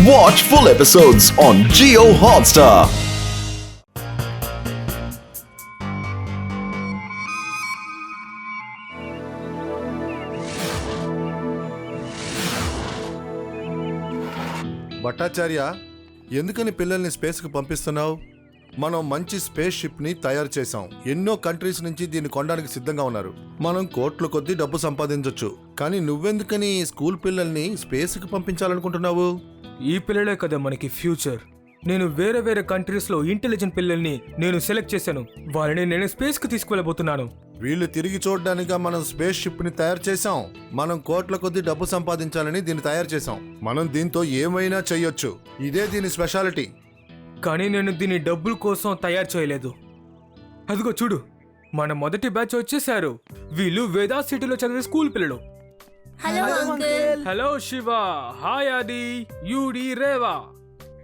Watch full episodes on Jio Hotstar. Bhattacharya, ఎందుకని పిల్లల్ని స్పేస్కి పంపిస్తున్నావు? మనం మంచి స్పేస్ షిప్ని తయారు చేసాం. ఎన్నో కంట్రీస్ నుంచి దీన్ని కొనడానికి సిద్ధంగా ఉన్నారు. మనం కోట్ల కొద్దీ డబ్బు సంపాదించవచ్చు. కానీ నువ్వెందుకని స్కూల్ పిల్లల్ని స్పేస్కి పంపించాలనుకుంటున్నావు? ఈ పిల్లలే కదా మనకి ఫ్యూచర్. నేను వేరే వేరే కంట్రీస్లో ఇంటెలిజెంట్ పిల్లల్ని నేను సెలెక్ట్ చేశాను. వారిని నేను స్పేస్కి తీసుకువెళ్ళబోతున్నాను. వీళ్ళు తిరిగి చూడడానిక మనం స్పేస్ షిప్ ని తయారు చేసాం. మనం కోట్ల కొద్దీ డబ్బు సంపాదించాలని దీన్ని తయారు చేసాం. మనం దీంతో ఏమైనా చెయ్యొచ్చు. ఇదే దీని స్పెషాలిటీ. కానీ నేను దీన్ని డబ్బుల కోసం తయారు చేయలేదు. అదిగో చూడు, మన మొదటి బ్యాచ్ వచ్చేసారు. వీళ్ళు వేదా సిటీలో చదివే స్కూల్ పిల్లలు. Hello uncle. Hello Shiva, hi Adi, యూడి, రేవా.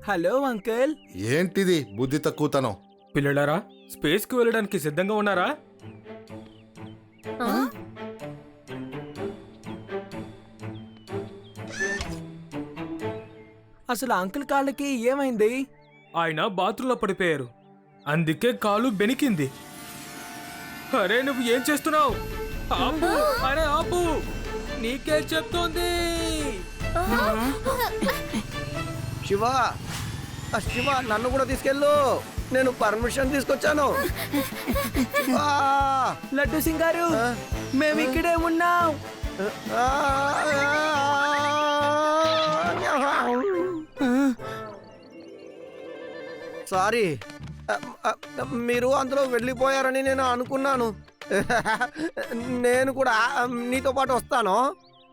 Hello uncle. ఏంటిది బుద్ధి తక్కువతనం? పిల్లలారా, స్పేస్కి వెళ్ళడానికి సిద్ధంగా ఉన్నారా? అసలు అంకుల్ కాళ్ళకి ఏమైంది? ఆయన బాత్రూంలో పడిపోయారు, అందుకే కాలు బెనికింది. అరే నువ్వు ఏం చేస్తున్నావు? ఆపు! అరే ఆపు! నీకే చెప్తోంది. శివ, శివ నన్ను కూడా తీసుకెళ్ళు. నేను పర్మిషన్ తీసుకొచ్చాను. లడ్డు సింగ్ గారు, మేము ఇక్కడే ఉన్నాం. సారీ, మీరు అందులో వెళ్ళిపోయారని నేను అనుకున్నాను. నేను కూడా నీతో పాటు వస్తాను.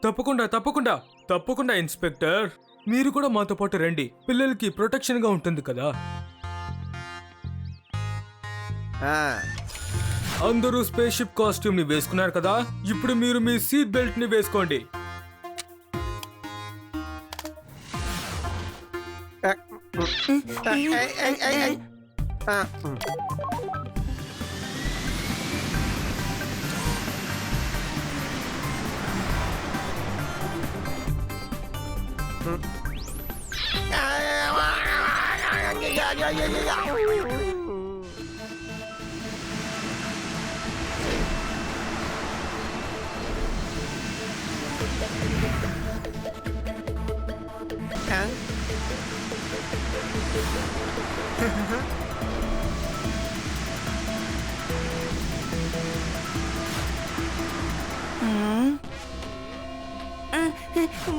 తప్పకుండా తప్పకుండా తప్పకుండా ఇన్స్పెక్టర్, మీరు కూడా మాతో పాటు రండి. పిల్లలకి ప్రొటెక్షన్ గా ఉంటుంది కదా. అందరూ స్పేస్ షిప్ కాస్ట్యూమ్ ని వేసుకున్నారు కదా. ఇప్పుడు మీరు మీ సీట్ బెల్ట్ ని వేసుకోండి.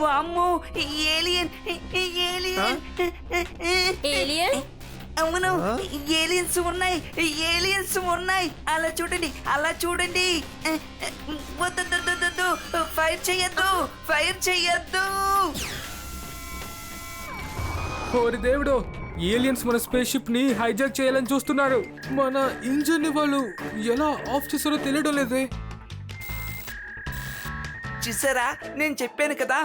వామ్మో, ఏలియన్ ఏలియన్ ఏలియన్. అవును, ఏలియన్స్ ఉన్నాయి, ఏలియన్స్ ఉన్నాయి. అలా చూడండి, అలా చూడండి. వద్దు, ఫైర్ చెయ్యొద్దు, ఫైర్ చెయ్యొద్దు. ఓరి దేవుడు, ఏలియన్స్ మన స్పేస్ షిప్ ని హైజాక్ చేయాలని చూస్తున్నారు. మన ఇంజిన్ ని వాళ్ళు ఎలా ఆఫ్ చేశారో తెలియడం లేదే. చూసారా, నేను చెప్పాను కదా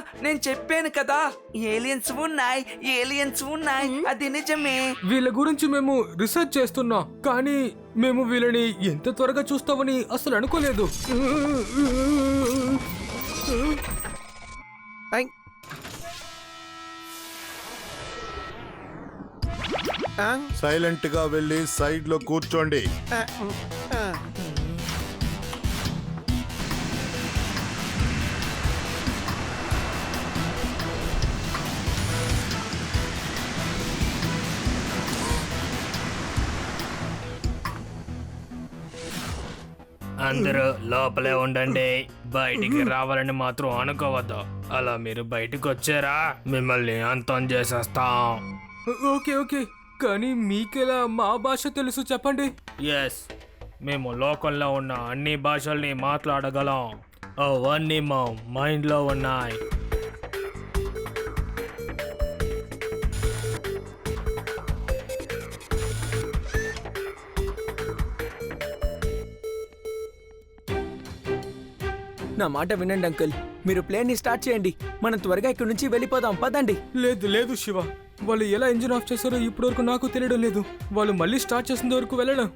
ఏలియన్స్ ఉన్నాయి, ఏలియన్స్ ఉన్నాయి. అది నిజమే. వీళ్ళ గురించి మేము రీసెర్చ్ చేస్తున్నాం, కానీ మేము వీళ్ళని ఎంత త్వరగా చూస్తామని అసలు అనుకోలేదు. సైలెంట్ గా వెళ్ళి సైడ్ లో కూర్చోండి. అందరూ లోపలే ఉండండి, బయటికి రావాలని మాత్రం అనుకోవద్దు. అలా మీరు బయటికి వచ్చారా, మిమ్మల్ని అంతం చేసేస్తాం. ఓకే ఓకే, కానీ మీకెలా మా భాష తెలుసు చెప్పండి? ఎస్, మేము లోకంలో ఉన్న అన్ని భాషల్ని మాట్లాడగలం. అవన్నీ మా మైండ్లో ఉన్నాయి. నా మాట వినండి అంకుల్, మీరు ప్లేన్ ని స్టార్ట్ చేయండి. మనం త్వరగా ఇక్కడి నుంచి వెళ్ళిపోదాం, పదండి. లేదు లేదు శివ, వాళ్ళు ఎలా ఇంజిన్ ఆఫ్ చేశారో ఇప్పటి వరకు నాకు తెలియడం లేదు. వాళ్ళు మళ్ళీ స్టార్ట్ చేసిన వరకు వెళ్ళడం.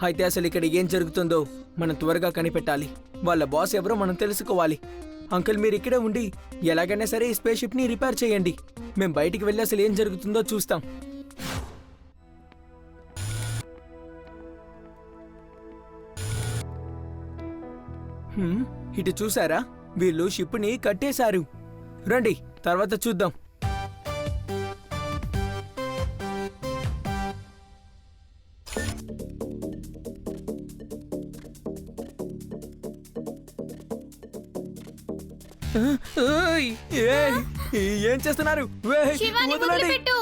అయితే అసలు ఇక్కడ ఏం జరుగుతుందో మనం త్వరగా కనిపెట్టాలి. వాళ్ళ బాస్ ఎవరో మనం తెలుసుకోవాలి. అంకుల్ మీరు ఇక్కడే ఉండి ఎలాగైనా సరే ఈ స్పేస్ షిప్ ని రిపేర్ చేయండి. మేం బయటికి వెళ్ళి అసలు ఏం జరుగుతుందో చూస్తాం. ఇటు చూసారా, వీళ్ళు షిప్ ని కట్టేశారు. రండి తర్వాత చూద్దాం. ఏయ్, ఏయ్, ఏం చేస్తున్నారు? ఏయ్, శివాని వదలండి. వదిలిపెట్టు.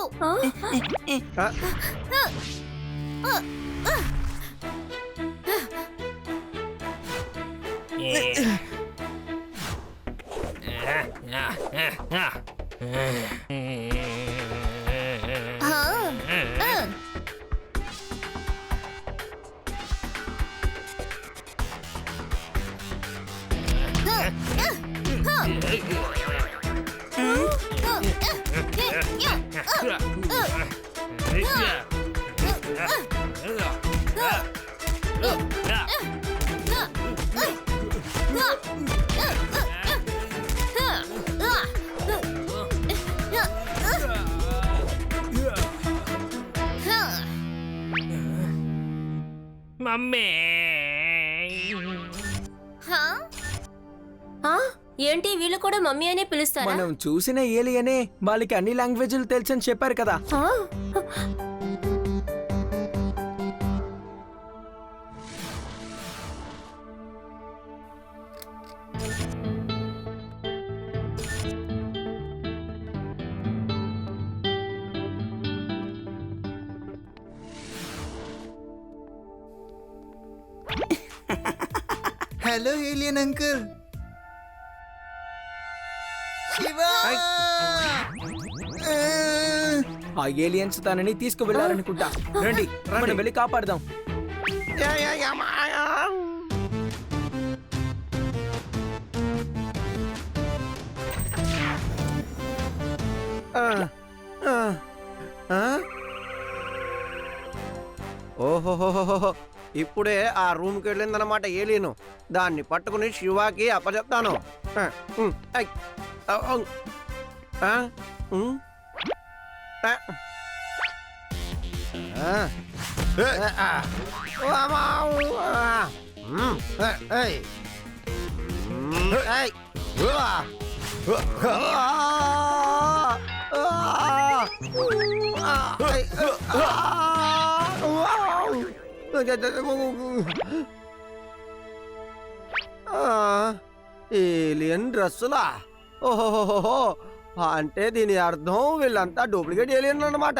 మమ్మీ ఏంటి వీళ్ళు కూడా మమ్మీ అనే పిలుస్తారా? మనం చూసిన ఏలియనే వాళ్ళకి అన్ని లాంగ్వేజ్లు తెలుసని చెప్పారు కదా. ఆ? Hello alien uncle. శివా! ఆ ఏలియన్స్ తనని తీసుకువెళ్ళాలనుకుంటా. రండి మనం వెళ్ళి కాపాడదాం. ఓహోహోహోహో, ఇప్పుడే ఆ రూమ్కి వెళ్ళిందనమాట ఏలియను. దాన్ని పట్టుకుని శివాకి అప్పచెప్తాను. ఐ. ఏలియన్ డ్రెస్సులా? ఓహోహోహో, అంటే దీని అర్థం వీళ్ళంతా డూప్లికేట్ ఏలియన్ అన్నమాట.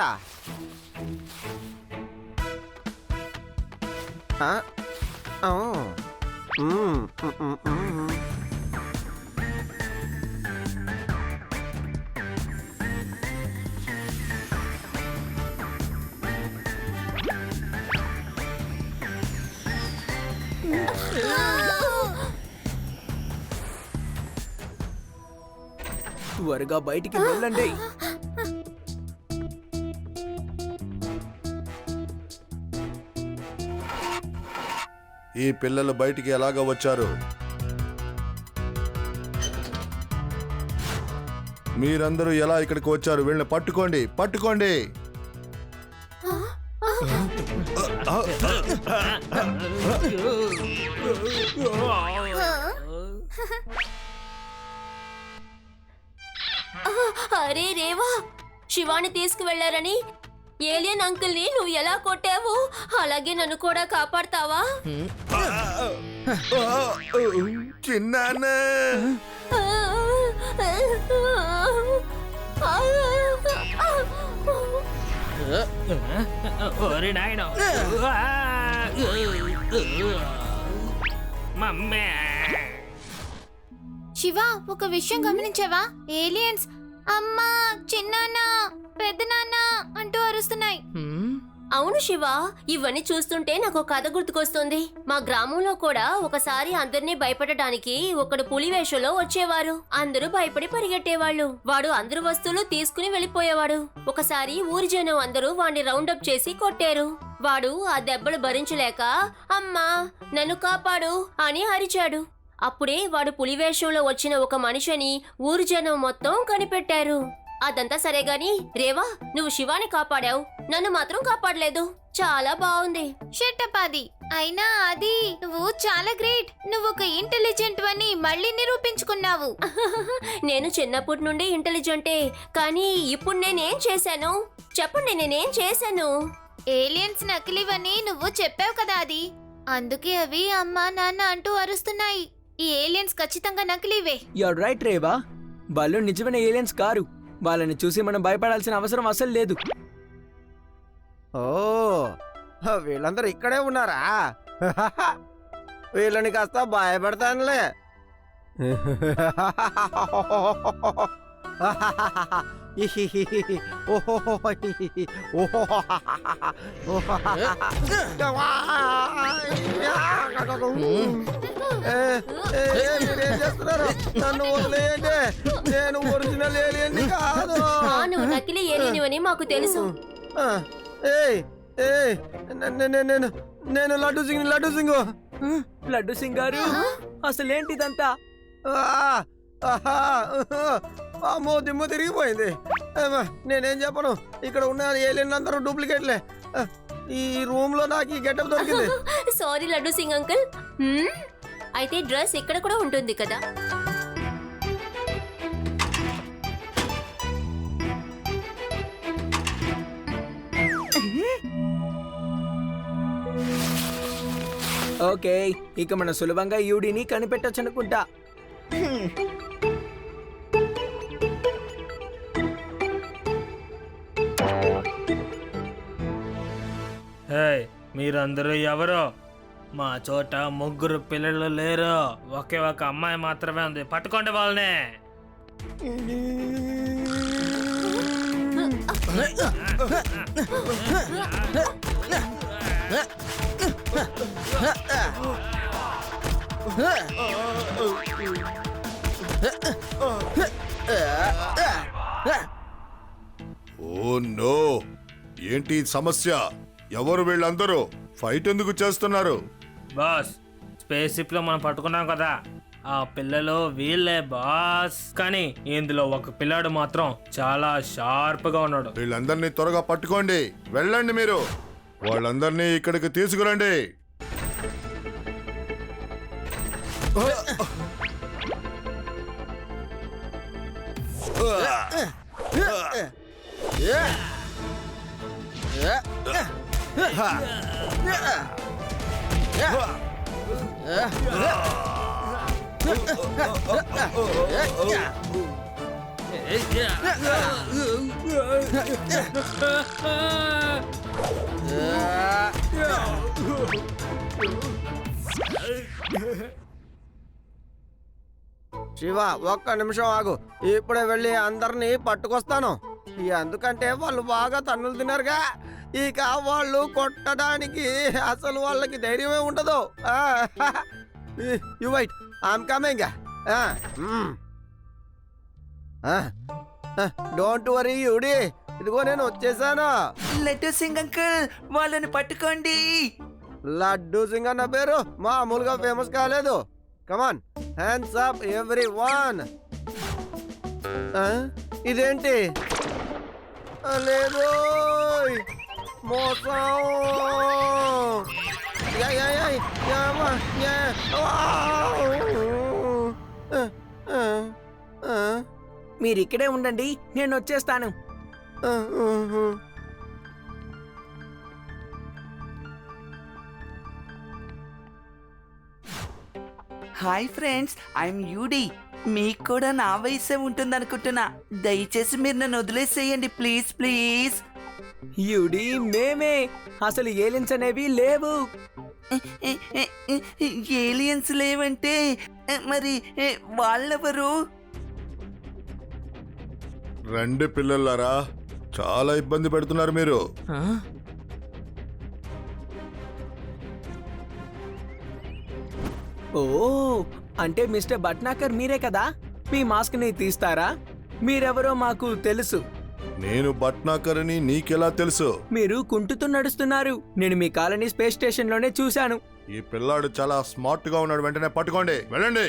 త్వరగా బయటికి వెళ్ళండి. ఈ పిల్లలు బయటికి ఎలాగ వచ్చారు? మీరందరూ ఎలా ఇక్కడికి వచ్చారు? వీళ్ళని పట్టుకోండి, పట్టుకోండి. అరే రేవా, శివాని తీసుకువెళ్లారని ఏలియన్ అంకుల్ ని నువ్వు ఎలా కొట్టావు? అలాగే నన్ను కూడా కాపాడతావా? చిన్నాన్న, ఓరి నాయనో. మమ్మీ శివ, ఒక విషయం గమనించావా? ఏలియన్స్ అమ్మా, చిన్నాన్న, పెద్దనాన్న అంటూ అరుస్తున్నాయి. అవును శివ, ఇవన్నీ చూస్తుంటే నాకు కథ గుర్తుకొస్తుంది. మా గ్రామంలో కూడా ఒకసారి అందరినీ భయపడడానికి ఒకడు పులి వేషంలో వచ్చేవారు. అందరూ భయపడి పరిగెట్టేవాళ్ళు. వాడు అందరు వస్తువులు తీసుకుని వెళ్ళిపోయేవాడు. ఒకసారి ఊరి జనం అందరూ వాడిని రౌండప్ చేసి కొట్టారు. వాడు ఆ దెబ్బలు భరించలేక అమ్మా నన్ను కాపాడు అని అరిచాడు. అప్పుడే వాడు పులి వేషంలో వచ్చిన ఒక మనిషిని ఊరు జనం మొత్తం కనిపెట్టారు. అదంతా సరే గాని రేవా, నువ్వు శివాని కాపాడావు, నన్ను మాత్రం కాపాడలేదు. చాలా బాగుంది. షట్టపాది అయినా అది నువ్వు చాలా గ్రేట్. నువ్వు ఒక ఇంటెలిజెంట్ అని మళ్ళీ నిరూపించుకున్నావు. నేను చిన్నప్పటి నుండి ఇంటెలిజెంటే, కానీ ఇప్పుడు నేనేం చేశాను చెప్పండి, నేనేం చేశాను? ఏలియన్స్ నకిలీవని నువ్వు చెప్పావు కదా అది. అందుకే అవి అమ్మా నాన్న అంటూ అరుస్తున్నాయి. ఈ ఏలియన్స్ ఖచ్చితంగా నకిలీవే. యూర్ రైట్ రేవా, వాళ్ళు నిజమైన ఏలియన్స్ కారు. వాళ్ళని చూసి మనం భయపడాల్సిన అవసరం అసలు లేదు. ఓ వీళ్ళందరూ ఇక్కడే ఉన్నారా? వీళ్ళని కాస్త భయపడతానులే. మీరేం చేస్తున్నారు? నన్ను వదిలేయండి, నేను ఒరిజినల్ ఏలియన్ కాదు. నువ్వు నకిలీ ఏలియనివని మాకు తెలుసు. నేను లడ్డు సింగ్. లడ్డు సింగ్ గారు, అసలేంటిదంతా? అమ్మో, దిమ్మ తిరిగిపోయింది. నేనేం చెప్పను, ఇక్కడ ఉన్న ఏలియన్ అందరూ డూప్లికేట్లే. ఈ రూమ్ లో నాకు ఈ గెటప్ దొరికింది. Sorry laddu Singh uncle. అయితే డ్రెస్ ఇక్కడ కూడా ఉంటుంది కదా? ఓకే, ఇక మనం సులభంగా యూడిని కనిపెట్టొచ్చు అనుకుంటా. మీరందరూ ఎవరు? మా చోట ముగ్గురు పిల్లలు లేరు, ఒకే ఒక అమ్మాయి మాత్రమే ఉంది. పట్టుకోండి వాళ్ళని. ఓ నో, ఏంటి సమస్య? ఎవరు వీళ్ళందరూ? ఫైట్ ఎందుకు చేస్తున్నారు? బాస్, స్పేస్ షిప్ లో మనం పట్టుకున్నాం కదా, ఆ పిల్లలు వీళ్ళే బాస్. కానీ ఇందులో ఒక పిల్లాడు మాత్రం చాలా షార్ప్ గా ఉన్నాడు. వీళ్ళందరినీ త్వరగా పట్టుకోండి. వెళ్ళండి, మీరు వాళ్ళందరినీ ఇక్కడికి తీసుకురండి. శివ, ఒక్క నిమిషం ఆగు. ఇప్పుడే వెళ్ళి అందరినీ పట్టుకొస్తాను. ఎందుకంటే వాళ్ళు బాగా తన్నులు తిన్నారుగా, ఇక వాళ్ళు కొట్టడానికి అసలు వాళ్ళకి ధైర్యమే ఉండదు. You white, I'm coming. Don't worry UD, ఇదిగో నేను వచ్చేసాను. లడ్డు సింగ్ అంకుల్, వాళ్ళని పట్టుకోండి. లడ్డు సింగ్ అన్న పేరు మామూలుగా ఫేమస్ కాలేదు. కమాన్, హ్యాండ్స్ అప్ ఎవ్రీవన్. ఇదేంటి? లేదు, మోసం. మీరు ఇక్కడే ఉండండి, నేను వచ్చేస్తాను. Hi friends, I'm UD. మీకు కూడా నా వయసే ఉంటుంది అనుకుంటున్నా. దయచేసి మీరు నన్ను వదిలేసేయండి, ప్లీజ్ ప్లీజ్. యూడి, మేమే. అసలు ఏలియన్స్ అనేవి లేవు. ఏలియన్స్ లేవంటే మరి వాళ్ళెవరు? రండి పిల్లలారా, చాలా ఇబ్బంది పెడుతున్నారు మీరు. ఓ, అంటే మిస్టర్ భట్నాకర్ మీరే కదా? మీ మాస్క్ ని తీస్తారా? మీరెవరో మాకు తెలుసు. నేను భట్నాకర్ అని నీకెలా తెలుసు? మీరు కుంటుతూ నడుస్తున్నారు. నేను మీ కాలనీ స్పేస్ స్టేషన్ లోనే చూశాను. ఈ పిల్లాడు చాలా స్మార్ట్ గా ఉన్నాడు, వెంటనే పట్టుకోండి, వెళ్ళండి.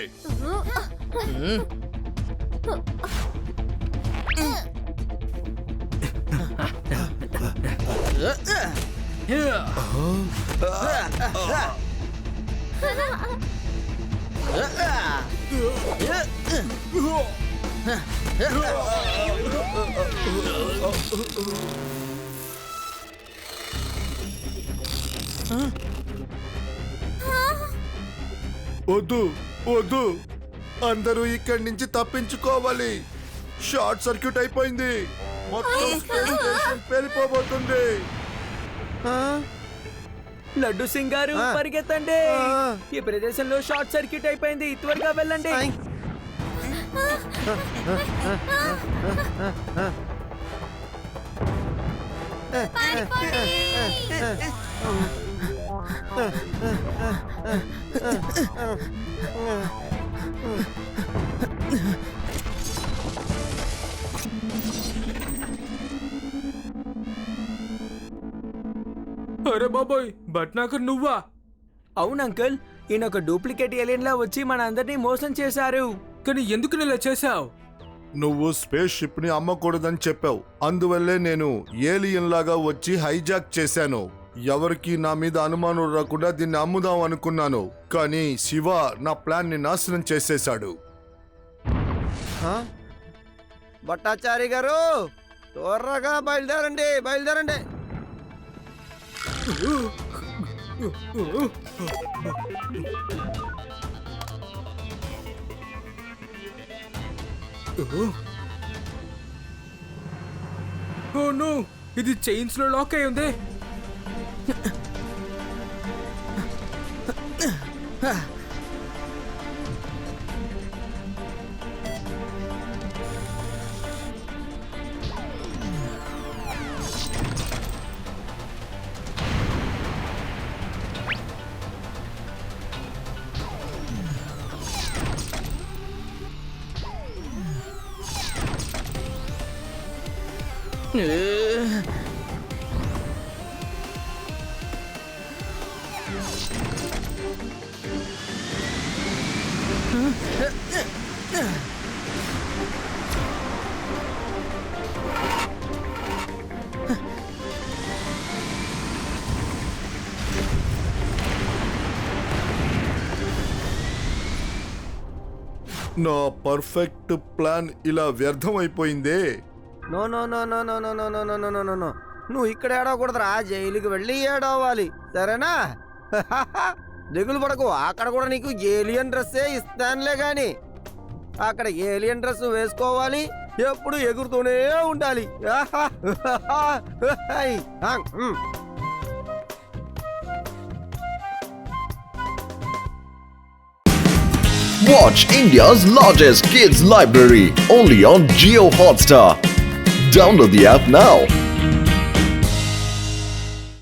వద్దు వద్దు, అందరూ ఇక్కడి నుంచి తప్పించుకోవాలి. షార్ట్ సర్క్యూట్ అయిపోయింది, మొత్తం స్పేస్ స్టేషన్ పేలిపోబోతుంది. లడ్డు సింగ్ గారు పరిగెత్తండి, ఈ ప్రదేశంలో షార్ట్ సర్క్యూట్ అయిపోయింది, త్వరగా వెళ్ళండి. అరే బాబోయ్, భట్నాకర్ నువ్వా? అవును అంకుల్, ఈయన ఒక డూప్లికేట్ ఏలియన్ లా వచ్చి మన అందరినీ మోసం చేశారు. కానీ ఎందుకు ఇలా చేశావు? నువ్వు స్పేస్ షిప్ ని అమ్మకూడదని చెప్పావు, అందువల్లే నేను ఏలియన్ లాగా వచ్చి హైజాక్ చేశాను. ఎవరికి నా మీద అనుమానం రాకుండా దీన్ని అమ్ముదాం అనుకున్నాను, కానీ శివ నా ప్లాన్ ని నాశనం చేసేశాడు. భట్టాచారి గారు త్వరగా బయలుదేరండి, బయలుదేరండి. ఓ నో, ఇది చైన్స్ లో లాక్ అయి ఉంది. నా పర్ఫెక్ట్ ప్లాన్ ఇలా వ్యర్థం అయిపోయిందే. No no no no no no no no no no no no no, నువ్వు ఇక్కడ ఏడవకూడదురా, జైలుకి వెళ్ళి ఏడవాలి, సరేనా? దిగులు పడకు, అక్కడ కూడా నీకు ఏలియన్ డ్రెస్సే ఇస్తానులే. గాని అక్కడ ఏలియన్ డ్రెస్ వేసుకోవాలి, ఎప్పుడు ఎగురుతూనే ఉండాలి. Watch India's largest kids library only on Jio Hotstar. Download the app now.